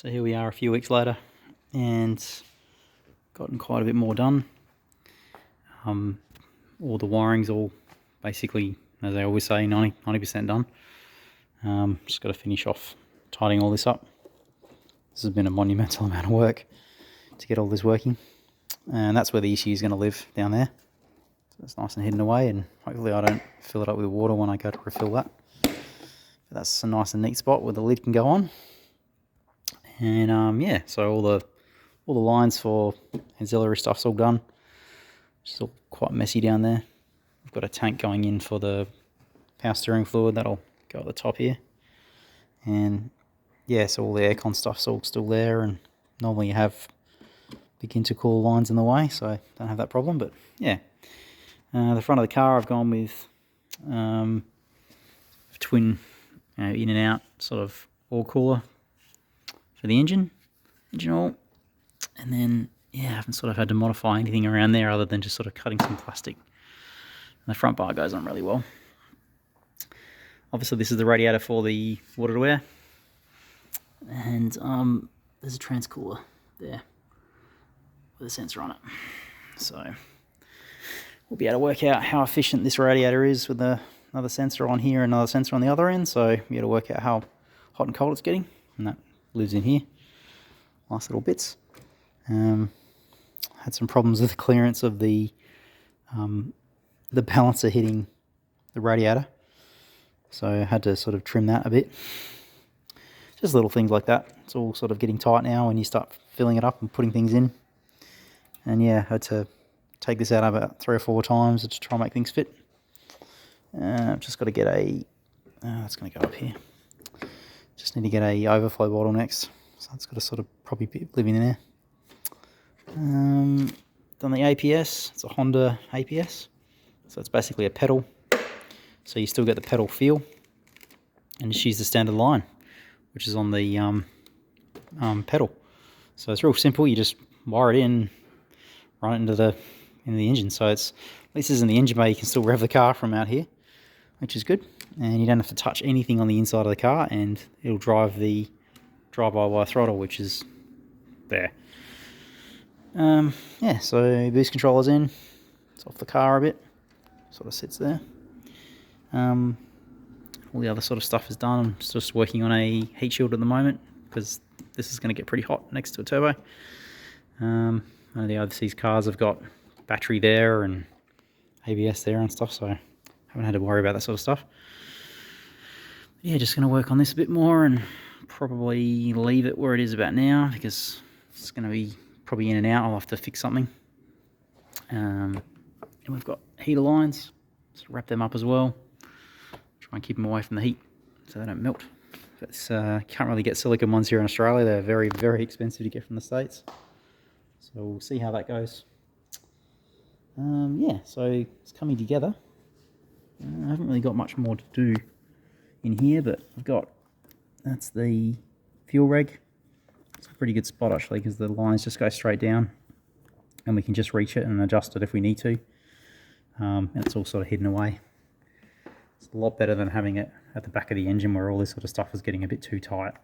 So here we are a few weeks later and gotten quite a bit more done. All the wiring's all basically, as I always say, 90% done. Just got to finish off tidying all this up. This has been a monumental amount of work to get all this working. And that's where the issue is going to live, down there. So it's nice and hidden away, and hopefully I don't fill it up with water when I go to refill that. But that's a nice and neat spot where the lid can go on. And yeah, so all the lines for auxiliary stuff's all done. It's all quite messy down there. I've got a tank going in for the power steering fluid that'll go at the top here. And yeah, so all the aircon stuff's all still there, and normally you have big intercooler lines in the way, so I don't have that problem. But yeah, the front of the car I've gone with twin in and out sort of oil cooler for the engine oil. And then yeah, I haven't sort of had to modify anything around there other than just sort of cutting some plastic. And the front bar goes on really well. Obviously this is the radiator for the water to air, and there's a transcooler there with a sensor on it. So we'll be able to work out how efficient this radiator is with another sensor on here and another sensor on the other end. So we'll be able to work out how hot and cold it's getting, and that lives in here. Nice little bits. Had some problems with the clearance of the balancer hitting the radiator, so I had to sort of trim that a bit. Just little things like that. It's all sort of getting tight now when you start filling it up and putting things in. And yeah, I had to take this out about 3 or 4 times to try and make things fit. I've just got to get a, that's going to go up here. Just need to get a overflow bottle next. So that's got to sort of probably be living in there. Done the APS. It's a Honda APS. So it's basically a pedal. So you still get the pedal feel. And just use the standard line, which is on the pedal. So it's real simple. You just wire it in, run it into the engine. So it's, at least this is in the engine bay, you can still rev the car from out here, which is good. And you don't have to touch anything on the inside of the car, and it'll drive the drive-by-wire throttle, which is there. Yeah, so boost controller's in. It's off the car a bit. Sort of sits there. All the other sort of stuff is done. I'm just working on a heat shield at the moment, because this is going to get pretty hot next to a turbo. The overseas cars have got battery there and ABS there and stuff, so I haven't had to worry about that sort of stuff. But yeah, just going to work on this a bit more and probably leave it where it is about now, because it's going to be probably in and out. I'll have to fix something. And we've got heater lines, so wrap them up as well. Try and keep them away from the heat so they don't melt. But can't really get silicone ones here in Australia. They're very, very expensive to get from the States. So we'll see how that goes. Yeah, so it's coming together. I haven't really got much more to do in here, but I've got, that's the fuel reg. It's a pretty good spot actually, because the lines just go straight down and we can just reach it and adjust it if we need to. And it's all sort of hidden away. It's a lot better than having it at the back of the engine where all this sort of stuff is getting a bit too tight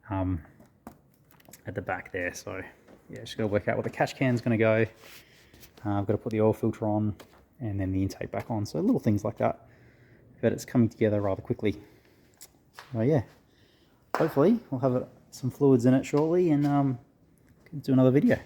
at the back there. So yeah, just got to work out where the catch can's going to go. I've got to put the oil filter on and then the intake back on. So little things like that. But it's coming together rather quickly. So yeah, hopefully we'll have some fluids in it shortly and do another video.